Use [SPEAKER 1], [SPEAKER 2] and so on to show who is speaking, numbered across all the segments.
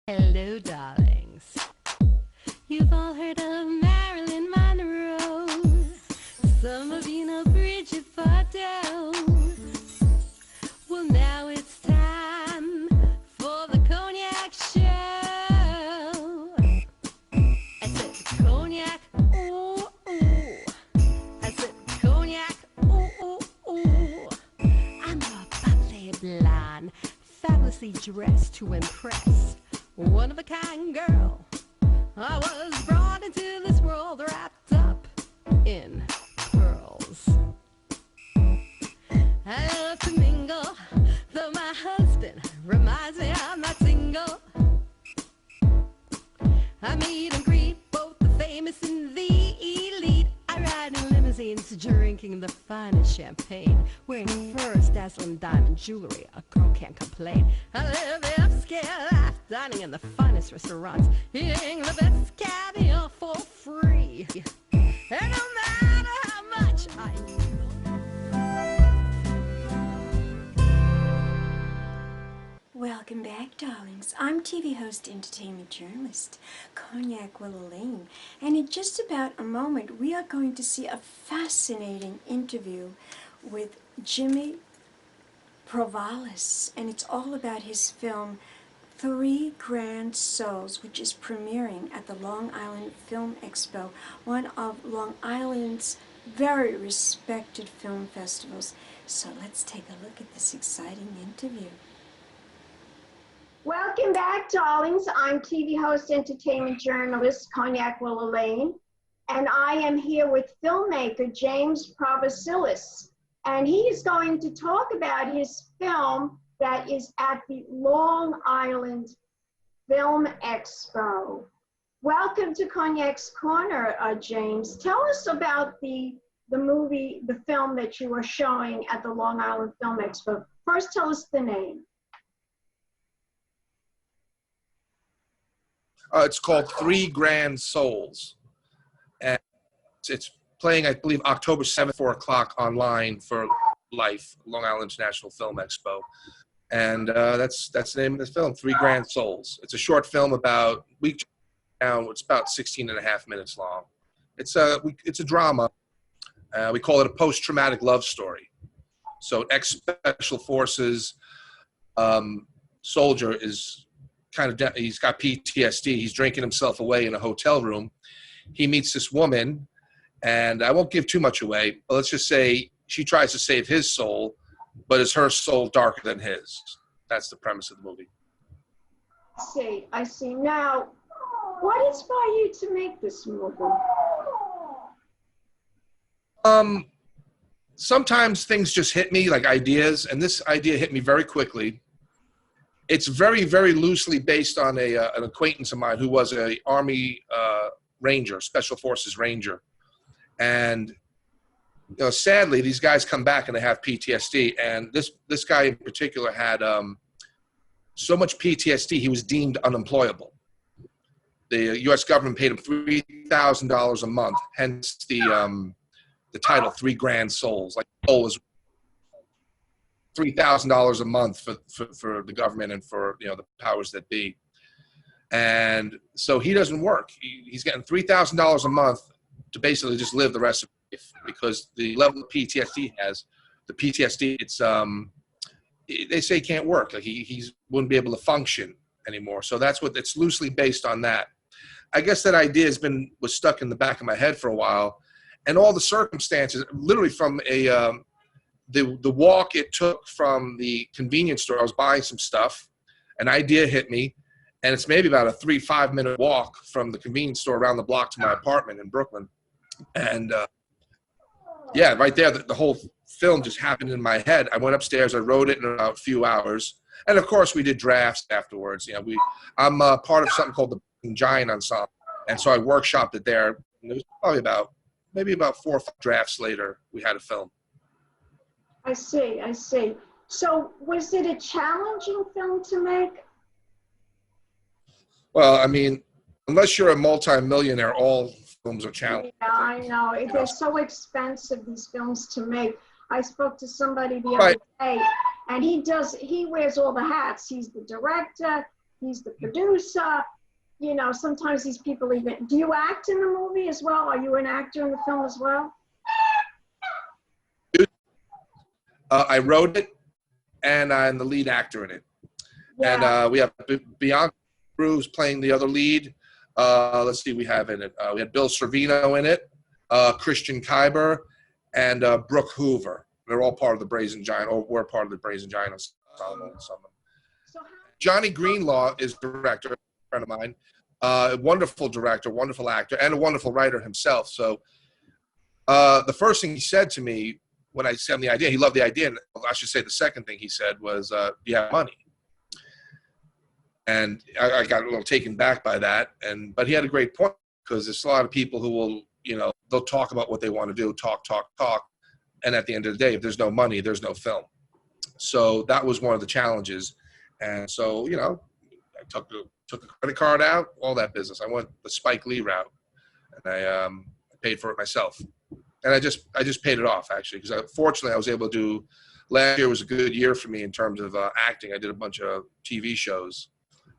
[SPEAKER 1] Hello, darlings. You've all heard of Marilyn Monroe. Some of you know Bridget Bardot. Well, now it's time for the Cognac show. I said cognac, ooh, ooh. I said cognac, ooh, ooh, ooh. I'm a bubbly blonde, fabulously dressed to impress. One of a kind girl. I was brought into this world wrapped up in pearls. I love to mingle, though my husband reminds me I'm not single. I meet and greet both the famous and the elite. I ride in limousines, drinking the finest champagne, wearing furs, dazzling diamond jewelry. A girl can't complain. I live the upscale life, dining in the finest restaurants, eating the best caviar for free. And no matter how much I
[SPEAKER 2] Welcome back, darlings. I'm TV host, entertainment journalist, Cognac Wellerlane, and in just about a moment we are going to see a fascinating interview with Jimmy Pravasilis, and it's all about his film Three Grand Souls, which is premiering at the Long Island Film Expo, one of Long Island's very respected film festivals. So let's take a look at this exciting interview.
[SPEAKER 3] Welcome back, darlings. I'm TV host, entertainment journalist, Cognac Wellerlane, and I am here with filmmaker James Pravasilis, and he is going to talk about his film that is at the Long Island Film Expo. Welcome to Cognac's Corner, James. Tell us about the movie, the film that you are showing at the Long Island Film Expo. First, tell us the name.
[SPEAKER 4] It's called Three Grand Souls, and it's playing, I believe, October 7th, 4 o'clock online for Life, Long Island International Film Expo, and that's the name of the film, Three Grand Souls. It's a short film about it's about 16 and a half minutes long. It's a drama. We call it a post-traumatic love story. So, ex-special forces soldier is he's got PTSD. He's drinking himself away in a hotel room. He meets this woman, and I won't give too much away, but let's just say she tries to save his soul, but is her soul darker than his? That's the premise of the movie.
[SPEAKER 3] I see. Now, what inspired you to make this movie?
[SPEAKER 4] Sometimes things just hit me like ideas, and this idea hit me very quickly. It's very, very loosely based on an acquaintance of mine who was an Army Ranger, Special Forces Ranger. And, you know, sadly, these guys come back and they have PTSD. And this guy in particular had so much PTSD, he was deemed unemployable. The U.S. government paid him $3,000 a month, hence the title, Three Grand Souls. Like, soul is $3,000 a month for the government and for, you know, the powers that be. And so he doesn't work. He's getting $3,000 a month to basically just live the rest of his life, because the level of PTSD he has, the PTSD, it's they say he can't work. Like he wouldn't be able to function anymore. So that's what it's loosely based on. That I guess that idea was stuck in the back of my head for a while, and all the circumstances, literally from the walk it took from the convenience store. I was buying some stuff, an idea hit me, and it's maybe about a 3-5 minute walk from the convenience store around the block to my apartment in Brooklyn. And yeah, right there, the whole film just happened in my head. I went upstairs, I wrote it in about a few hours, and of course we did drafts afterwards. You know, I'm part of something called the Giant Ensemble, and so I workshopped it there. And it was probably maybe about 4 or 5 drafts later, we had a film.
[SPEAKER 3] I see. So was it a challenging film to make?
[SPEAKER 4] Well, I mean, unless you're a multi-millionaire, all films are challenging.
[SPEAKER 3] Yeah, I know. They're so expensive, these films, to make. I spoke to somebody the other day, and he wears all the hats. He's the director, he's the producer. You know, sometimes these people even, do you act in the movie as well? Are you an actor in the film as well?
[SPEAKER 4] I wrote it, and I'm the lead actor in it.
[SPEAKER 3] Yeah.
[SPEAKER 4] And we have Bianca Cruz playing the other lead. Let's see, we have in it. We had Bill Servino in it, Christian Kyber, and Brooke Hoover. They're all part of the Brazen Giant, or were part of the Brazen Giant. Johnny Greenlaw is director, a friend of mine. Wonderful director, wonderful actor, and a wonderful writer himself. So the first thing he said to me when I sent him the idea, he loved the idea. And I should say the second thing he said was, do you have money? And I got a little taken back by that. But he had a great point, because there's a lot of people who will, you know, they'll talk about what they want to do, talk. And at the end of the day, if there's no money, there's no film. So that was one of the challenges. And so, you know, I took a credit card out, all that business. I went the Spike Lee route, and I paid for it myself. And I just paid it off, actually, because fortunately I was able to do, last year was a good year for me in terms of acting. I did a bunch of TV shows.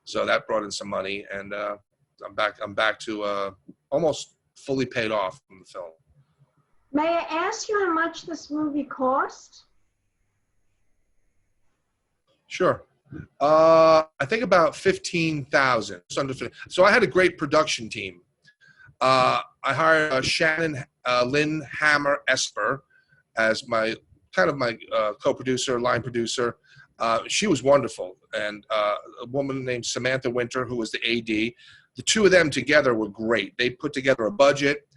[SPEAKER 4] So that brought in some money, and I'm back to almost fully paid off from the film.
[SPEAKER 3] May I ask you how much this movie cost?
[SPEAKER 4] Sure. I think about 15,000. So I had a great production team. I hired Shannon Lynn Hammer Esper as my co-producer, line producer. She was wonderful, and a woman named Samantha Winter, who was the AD. The two of them together were great. They put together a budget,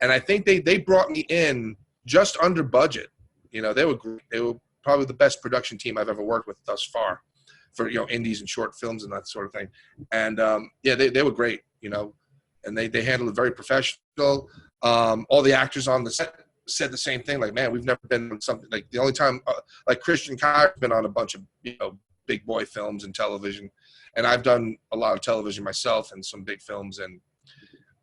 [SPEAKER 4] and I think they brought me in just under budget. You know, they were great. They were probably the best production team I've ever worked with thus far, for, you know, indies and short films and that sort of thing. And yeah, they were great. You know, and they handled it very professional. All the actors on the set said the same thing, like, man, we've never been on something, like the only time, like Christian Kyber's been on a bunch of, you know, big boy films and television, and I've done a lot of television myself and some big films, and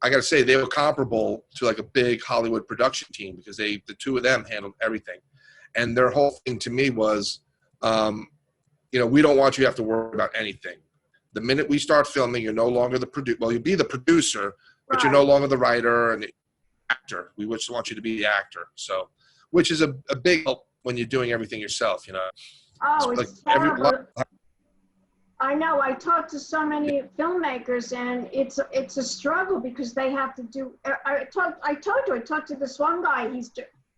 [SPEAKER 4] I gotta say they were comparable to like a big Hollywood production team, because the two of them handled everything. And their whole thing to me was, you know, we don't want you to have to worry about anything. The minute we start filming, you're no longer the producer. Well, you'll be the producer, but you're no longer the writer and the actor. We just want you to be the actor. So, which is a big help when you're doing everything yourself, you know.
[SPEAKER 3] Oh, it's terrible. I know. I talked to so many filmmakers, and it's a struggle, because they have to do. I talked to this one guy. He's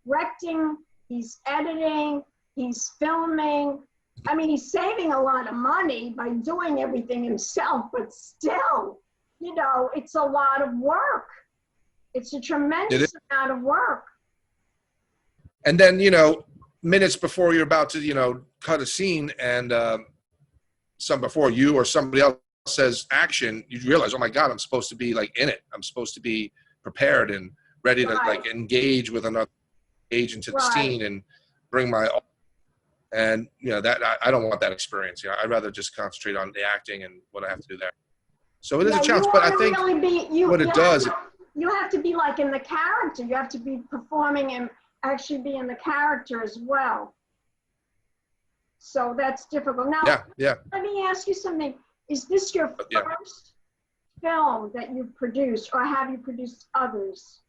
[SPEAKER 3] directing, he's editing, he's filming. I mean, he's saving a lot of money by doing everything himself, but still, you know, it's a lot of work. It's a tremendous amount of work.
[SPEAKER 4] And then, you know, minutes before you're about to, you know, cut a scene, and before you or somebody else says action, you realize, oh my God, I'm supposed to be like in it. I'm supposed to be prepared and ready to like engage with another, agent to the scene and bring my, and you know, that I don't want that experience. You know, I'd rather just concentrate on the acting and what I have to do there. So it is a challenge, but I think what it does,
[SPEAKER 3] you have to be like in the character. You have to be performing and actually be in the character as well. So that's difficult. Now, let me ask you something. Is this your first film that you've produced, or have you produced others?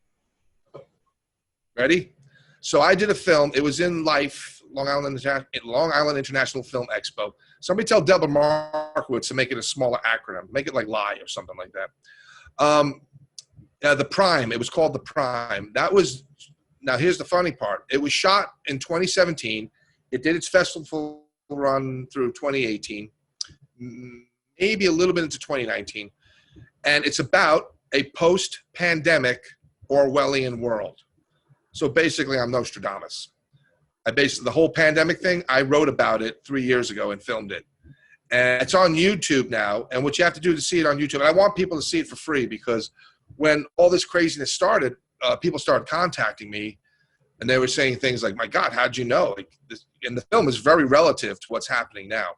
[SPEAKER 4] Ready? So I did a film. It was in Life, Long Island International Film Expo. Somebody tell Deborah Markowitz to make it a smaller acronym. Make it like LIE or something like that. The Prime. It was called The Prime. That was, now here's the funny part. It was shot in 2017. It did its festival run through 2018, maybe a little bit into 2019. And it's about a post-pandemic Orwellian world. So basically, I'm Nostradamus. The whole pandemic thing, I wrote about it 3 years ago and filmed it. And it's on YouTube now. And what you have to do to see it on YouTube, and I want people to see it for free, because when all this craziness started, people started contacting me, and they were saying things like, my God, how'd you know? Like this, and the film is very relative to what's happening now.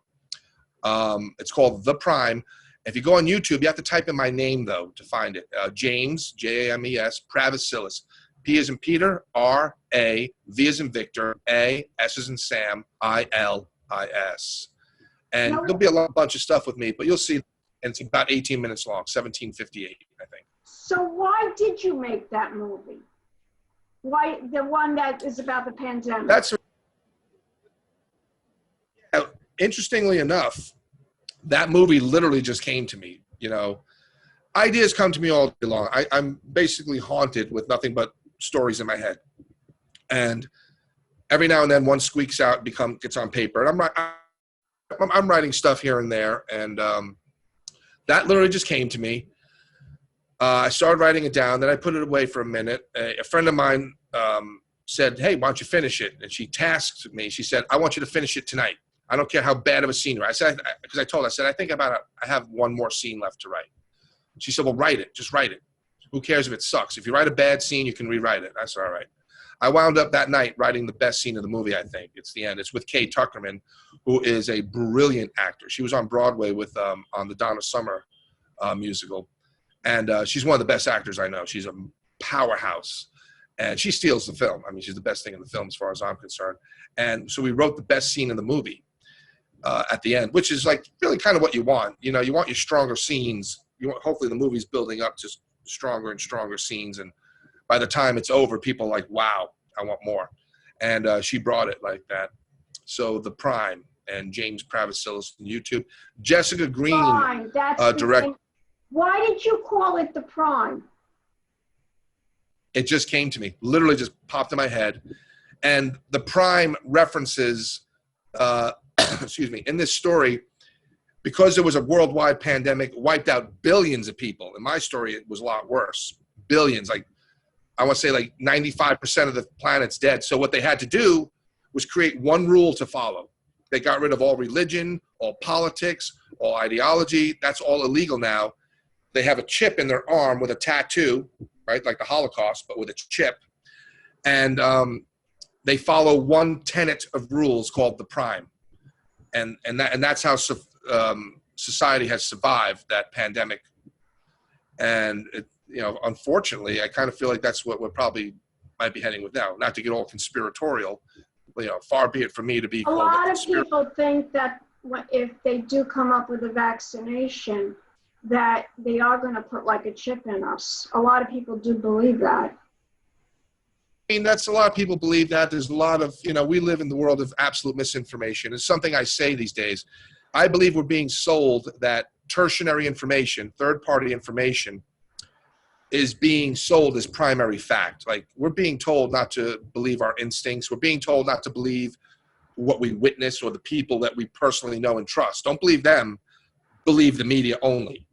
[SPEAKER 4] It's called The Prime. If you go on YouTube, you have to type in my name, though, to find it. James, James, Pravasilis. P as in Peter, R-A, V as in Victor, A, S as in Sam, I-L-I-S. And there'll be a bunch of stuff with me, but you'll see and it's about 18 minutes long, 17:58, I think.
[SPEAKER 3] So why did you make that movie? Why the one that is about the pandemic?
[SPEAKER 4] That's interestingly enough, that movie literally just came to me. You know, ideas come to me all day long. I'm basically haunted with nothing but stories in my head, and every now and then one squeaks out, gets on paper, and I'm writing stuff here and there, and that literally just came to me. I started writing it down, then I put it away for a minute. A friend of mine said, "Hey, why don't you finish it?" And she tasked me. She said, "I want you to finish it tonight. I don't care how bad of a scene." I said, because I told her, I said, I have one more scene left to write. She said, "Well, write it. Just write it. Who cares if it sucks? If you write a bad scene, you can rewrite it." I said, "All right." I wound up that night writing the best scene of the movie, I think. It's the end. It's with Kay Tuckerman, who is a brilliant actor. She was on Broadway with on the Donna Summer musical. And she's one of the best actors I know. She's a powerhouse. And she steals the film. I mean, she's the best thing in the film as far as I'm concerned. And so we wrote the best scene in the movie at the end, which is like really kind of what you want. You know, you want your stronger scenes. Hopefully the movie's building up to stronger and stronger scenes. And by the time it's over, people are like, wow, I want more. And she brought it like that. So The Prime and James Pravasilis on YouTube. Jessica Green directed.
[SPEAKER 3] Why did you call it The Prime?
[SPEAKER 4] It just came to me. Literally just popped in my head. And The Prime references, excuse me, in this story, because there was a worldwide pandemic, wiped out billions of people. In my story, it was a lot worse. Billions, like I want to say like 95% of the planet's dead. So what they had to do was create one rule to follow. They got rid of all religion, all politics, all ideology. That's all illegal now. They have a chip in their arm with a tattoo, right? Like the Holocaust, but with a chip. And they follow one tenet of rules called the Prime. And that's how society has survived that pandemic. And, unfortunately, I kind of feel like that's what we're probably might be heading with now. Not to get all conspiratorial, far be it from me to be
[SPEAKER 3] a lot of people think that if they do come up with a vaccination, that they are going to put like a chip in us. A lot of people do believe that.
[SPEAKER 4] I mean, that's a lot of people believe that. There's a lot of, we live in the world of absolute misinformation. It's something I say these days. I believe we're being sold that tertiary information, third-party information, is being sold as primary fact. Like, we're being told not to believe our instincts. We're being told not to believe what we witness or the people that we personally know and trust. Don't believe them. Believe the media only.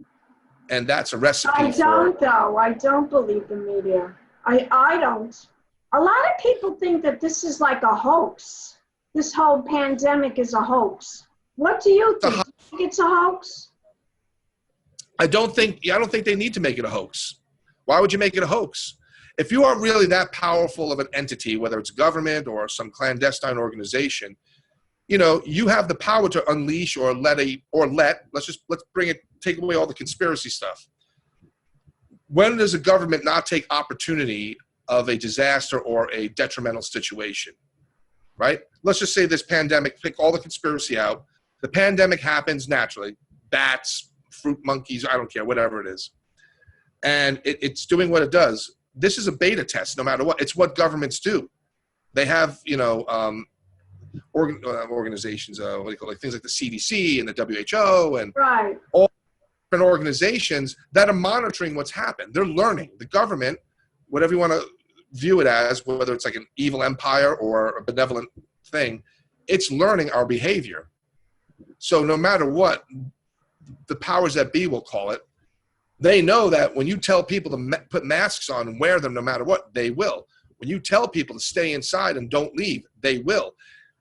[SPEAKER 4] And that's a recipe
[SPEAKER 3] I don't believe the media. I don't. A lot of people think that this is like a hoax. This whole pandemic is a hoax. What do you think? Do you think it's a hoax?
[SPEAKER 4] I don't think they need to make it a hoax. Why would you make it a hoax? If you are really that powerful of an entity, whether it's government or some clandestine organization, you have the power to unleash let's take away all the conspiracy stuff. When does a government not take opportunity of a disaster or a detrimental situation, right? Let's just say this pandemic, pick all the conspiracy out. The pandemic happens naturally, bats, fruit monkeys, I don't care, whatever it is. And it's doing what it does. This is a beta test, no matter what. It's what governments do. They have, organizations, what do you call it, like things like the CDC and the WHO and all different organizations that are monitoring what's happened. They're learning. The government, whatever you want to view it as, whether it's like an evil empire or a benevolent thing, it's learning our behavior. So no matter what, the powers that be, will call it, they know that when you tell people to put masks on and wear them no matter what, they will. When you tell people to stay inside and don't leave, they will.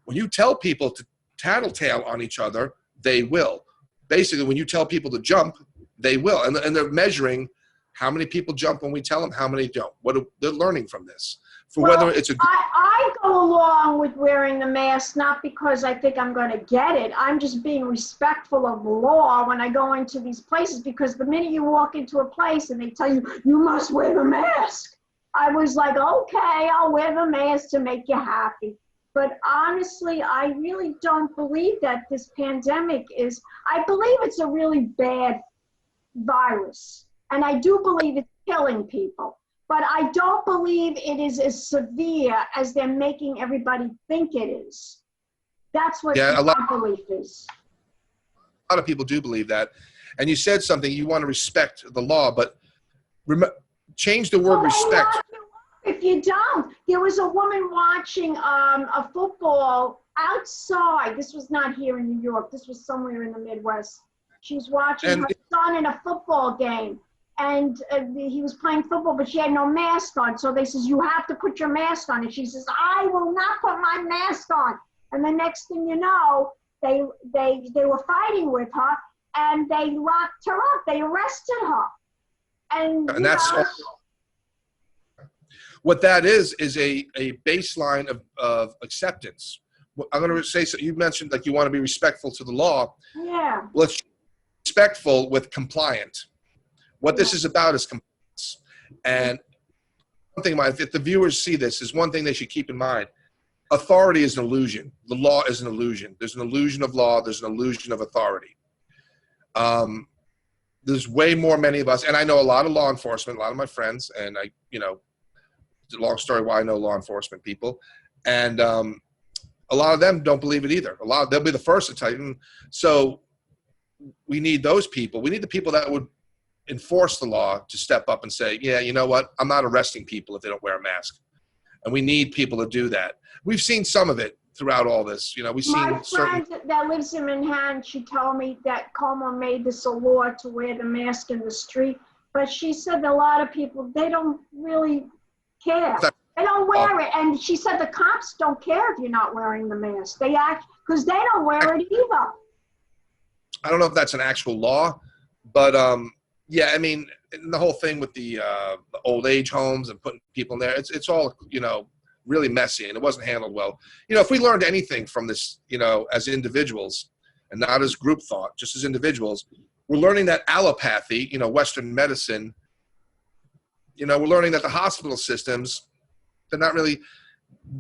[SPEAKER 4] When you tell people to tattletale on each other, they will. Basically, when you tell people to jump, they will. And they're measuring how many people jump when we tell them, how many don't. They're learning from this. Whether it's
[SPEAKER 3] I go along with wearing the mask, not because I think I'm going to get it. I'm just being respectful of the law when I go into these places, because the minute you walk into a place and they tell you, you must wear the mask, I was like, okay, I'll wear the mask to make you happy. But honestly, I really don't believe that this pandemic I believe it's a really bad virus. And I do believe it's killing people. But I don't believe it is as severe as they're making everybody think it is. That's what my belief is.
[SPEAKER 4] A lot of people do believe that. And you said something, you want to respect the law, but change the word respect.
[SPEAKER 3] If you don't, there was a woman watching a football outside. This was not here in New York. This was somewhere in the Midwest. She was watching her son in a football game. And he was playing football, but she had no mask on. So they says, you have to put your mask on. And she says, I will not put my mask on. And the next thing you know, they were fighting with her, and they locked her up. They arrested her. And that's
[SPEAKER 4] what that is a baseline of acceptance. I'm going to say, so you mentioned like you want to be respectful to the law.
[SPEAKER 3] Yeah.
[SPEAKER 4] Let's be respectful with compliant. What this is about is compliance. And one thing, if the viewers see this, is one thing they should keep in mind. Authority is an illusion. The law is an illusion. There's an illusion of law. There's an illusion of authority. There's way more many of us, and I know a lot of law enforcement, a lot of my friends, and it's a long story why I know law enforcement people. And a lot of them don't believe it either. They'll be the first to tell you. So we need those people. We need the people that would enforce the law to step up and say, yeah, you know what? I'm not arresting people if they don't wear a mask. And we need people to do that. We've seen some of it throughout all this. We've seen
[SPEAKER 3] my friend that lives in Manhattan, she told me that Como made this a law to wear the mask in the street. But she said a lot of people, they don't really care. They don't wear it. And she said the cops don't care if you're not wearing the mask. They act because they don't wear it either.
[SPEAKER 4] I don't know if that's an actual law, but yeah, I mean, the whole thing with the old age homes and putting people in there, it's all, really messy, and it wasn't handled well. If we learned anything from this, as individuals and not as group thought, just as individuals, we're learning that allopathy, Western medicine, we're learning that the hospital systems, they're not really,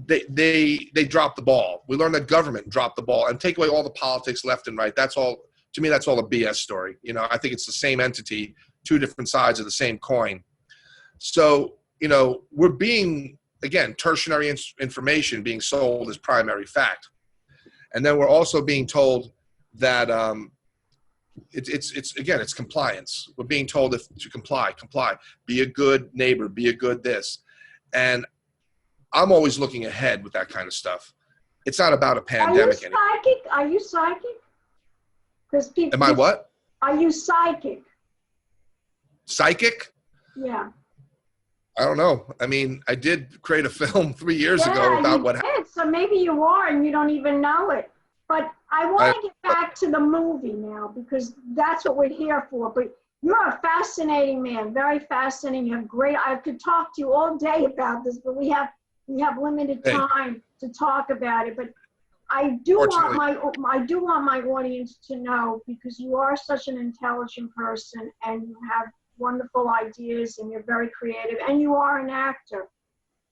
[SPEAKER 4] they drop the ball. We learned that government dropped the ball and take away all the politics left and right. That's all. To me, that's all a BS story. I think it's the same entity, two different sides of the same coin. So, we're being, again, tertiary information being sold as primary fact. And then we're also being told that it's compliance. We're being told to comply, be a good neighbor, be a good this. And I'm always looking ahead with that kind of stuff. It's not about a pandemic anymore.
[SPEAKER 3] Are you psychic? Because people.
[SPEAKER 4] Am I what?
[SPEAKER 3] Are you psychic?
[SPEAKER 4] Psychic?
[SPEAKER 3] Yeah.
[SPEAKER 4] I don't know. I mean, I did create a film 3 years ago about what happened.
[SPEAKER 3] So maybe you are and you don't even know it. But I want to get back to the movie now, because that's what we're here for. But you're a fascinating man, very fascinating. You have great. I could talk to you all day about this, but we have limited time to talk about it. But I do want my audience to know, because you are such an intelligent person and you have wonderful ideas and you're very creative and you are an actor.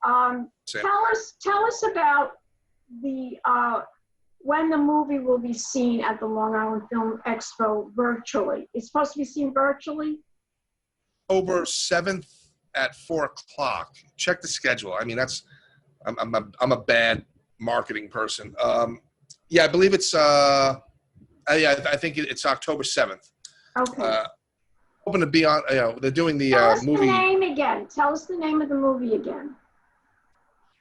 [SPEAKER 3] Tell us about the when the movie will be seen at the Long Island Film Expo virtually. It's supposed to be seen virtually?
[SPEAKER 4] October 7th at 4 o'clock. Check the schedule. I mean, I'm a bad marketing person. Yeah, I believe it's I think it's October 7th.
[SPEAKER 3] Okay.
[SPEAKER 4] Hoping to be on, they're doing the movie.
[SPEAKER 3] Tell us the name again. Tell us the name of the movie again.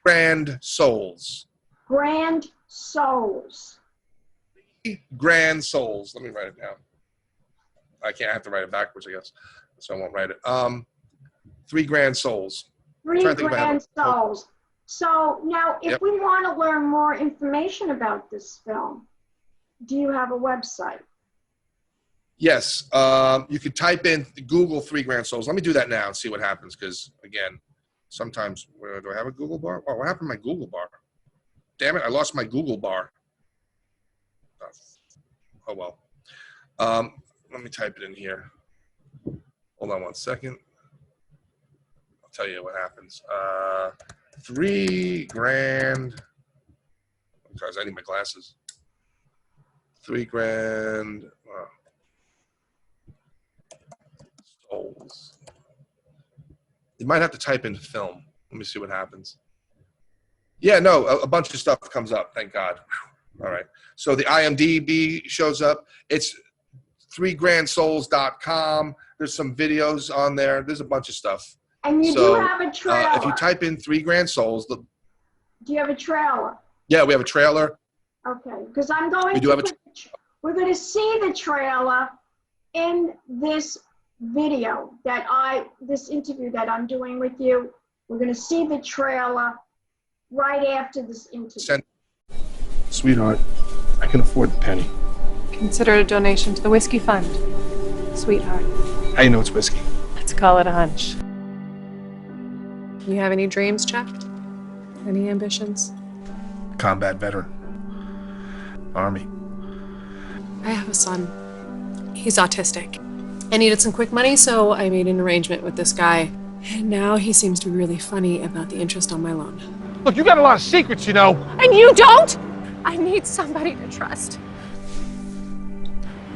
[SPEAKER 4] Grand Souls.
[SPEAKER 3] Grand Souls.
[SPEAKER 4] Grand Souls. Let me write it down. I have to write it backwards, I guess. So I won't write it. 3 Grand Souls.
[SPEAKER 3] 3 Grand Souls. So now, if we want to learn more information about this film, do you have a website?
[SPEAKER 4] Yes. You could type in Google 3 Grand Souls. Let me do that now and see what happens, because, again, sometimes, do I have a Google bar? Oh, what happened to my Google bar? Damn it, I lost my Google bar. Oh, well. Let me type it in here. Hold on one second. I'll tell you what happens. 3 Grand. Guys, I need my glasses. 3 Grand. Souls. You might have to type in film. Let me see what happens. Yeah, no, a bunch of stuff comes up. Thank God. All right. So the IMDb shows up. It's 3grandsouls.com. There's some videos on there. There's a bunch of stuff.
[SPEAKER 3] And you do have a trailer.
[SPEAKER 4] If you type in 3 Grand Souls,
[SPEAKER 3] do you have a trailer?
[SPEAKER 4] Yeah, we have a trailer.
[SPEAKER 3] Okay, because I'm going
[SPEAKER 4] We do have
[SPEAKER 3] we're going to see the trailer in this video this interview that I'm doing with you. We're going to see the trailer right after this interview.
[SPEAKER 5] Sweetheart, I can afford the penny.
[SPEAKER 6] Consider it a donation to the whiskey fund, sweetheart.
[SPEAKER 5] How you know it's whiskey?
[SPEAKER 6] Let's call it a hunch. You have any dreams, Chuck? Any ambitions?
[SPEAKER 5] Combat veteran. Army.
[SPEAKER 6] I have a son. He's autistic. I needed some quick money, so I made an arrangement with this guy. And now he seems to be really funny about the interest on my loan.
[SPEAKER 7] Look, you got a lot of secrets, you know.
[SPEAKER 6] And you don't? I need somebody to trust.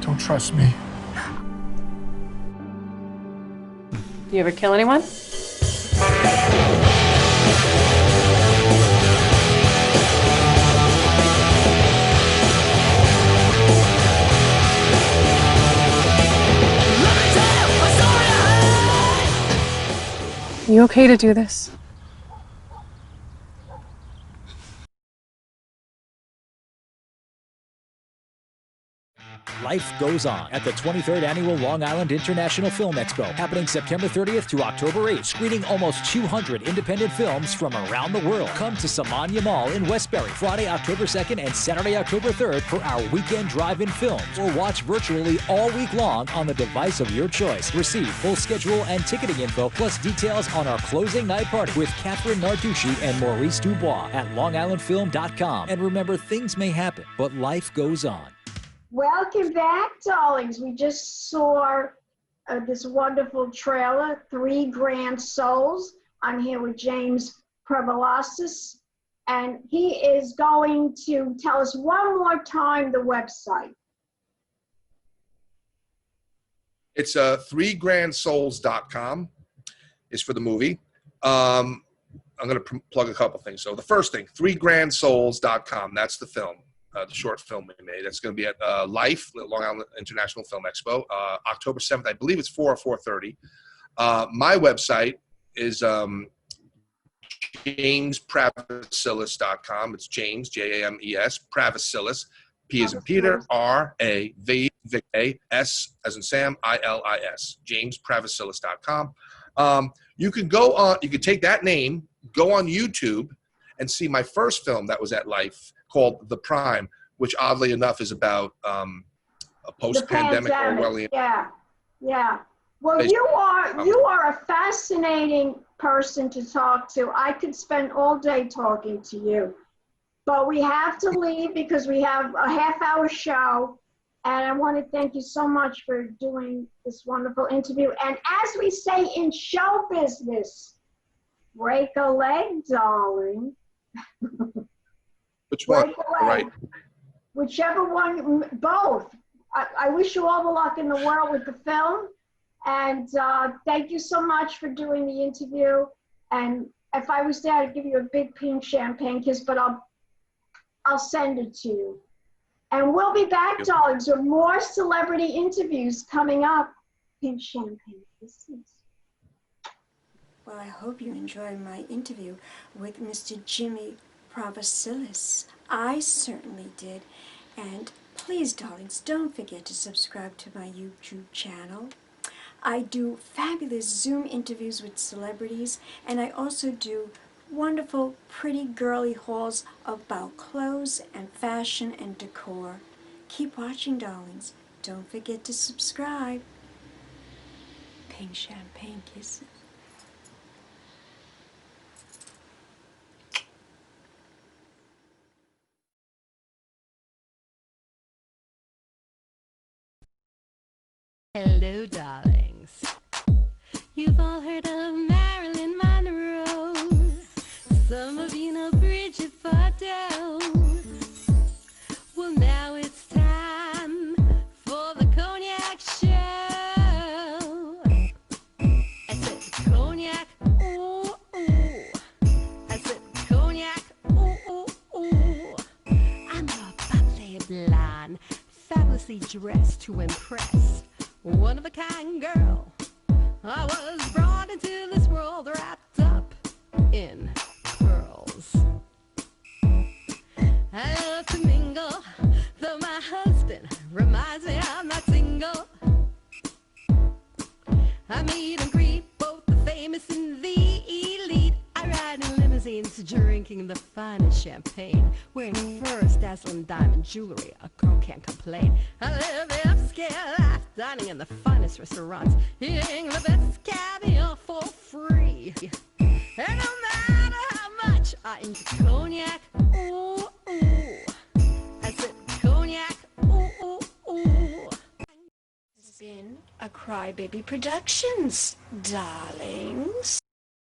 [SPEAKER 5] Don't trust me.
[SPEAKER 6] You ever kill anyone? You okay to do this?
[SPEAKER 8] Life goes on at the 23rd Annual Long Island International Film Expo, happening September 30th to October 8th, screening almost 200 independent films from around the world. Come to Samanya Mall in Westbury, Friday, October 2nd and Saturday, October 3rd for our weekend drive-in films, or watch virtually all week long on the device of your choice. Receive full schedule and ticketing info, plus details on our closing night party with Catherine Narducci and Maurice Dubois at longislandfilm.com. And remember, things may happen, but life goes on.
[SPEAKER 3] Welcome back, darlings. We just saw this wonderful trailer, 3 Grand Souls. I'm here with James Pravasilis, and he is going to tell us one more time the website.
[SPEAKER 4] It's 3grandsouls.com is for the movie. I'm going to plug a couple things. So the first thing, 3grandsouls.com, that's the film. The short film we made. It's going to be at Life, Long Island International Film Expo, October 7th. I believe it's 4 or 4:30. My website is jamespravasilis.com. It's James, James, Pravasilis, P as in Peter, R-A-V-A-S as in Sam, I-L-I-S, jamespravasilis.com. You can go on, you can take that name, go on YouTube and see my first film that was at Life, called The Prime, which oddly enough is about a post-pandemic Orwellian.
[SPEAKER 3] Yeah, yeah. Well, you are a fascinating person to talk to. I could spend all day talking to you, but we have to leave because we have a half-hour show, and I want to thank you so much for doing this wonderful interview. And as we say in show business, break a leg, darling.
[SPEAKER 4] Which one? Right.
[SPEAKER 3] Whichever one, both. I wish you all the luck in the world with the film. And thank you so much for doing the interview. And if I was there, I'd give you a big pink champagne kiss, but I'll send it to you. And we'll be back, darlings, with more celebrity interviews coming up. Pink champagne kisses.
[SPEAKER 2] Well, I hope you enjoyed my interview with Mr. Jimmy Pravasilis. I certainly did. And please, darlings, don't forget to subscribe to my YouTube channel. I do fabulous Zoom interviews with celebrities, and I also do wonderful, pretty girly hauls about clothes and fashion and decor. Keep watching, darlings. Don't forget to subscribe. Pink champagne kisses.
[SPEAKER 1] Hello, darlings. You've all heard of Marilyn Monroe. Some of you know Bridget Bardot. Well, now it's time for the Cognac show. fancy dress to impress. One of a kind girl. I was brought into this world wrapped up in pearls. I love to mingle, though my husband reminds me I'm not single. I meet and greet both the famous and the elite. I ride in limousines, drinking the finest champagne, wearing furs, dazzling diamond jewelry. A girl can't complain. I live the upscale life, dining in the finest restaurants, eating the best caviar for free. And no matter how much I enjoy cognac, ooh, ooh, I said cognac, ooh, ooh, ooh.
[SPEAKER 2] Has been a Crybaby Productions, darlings.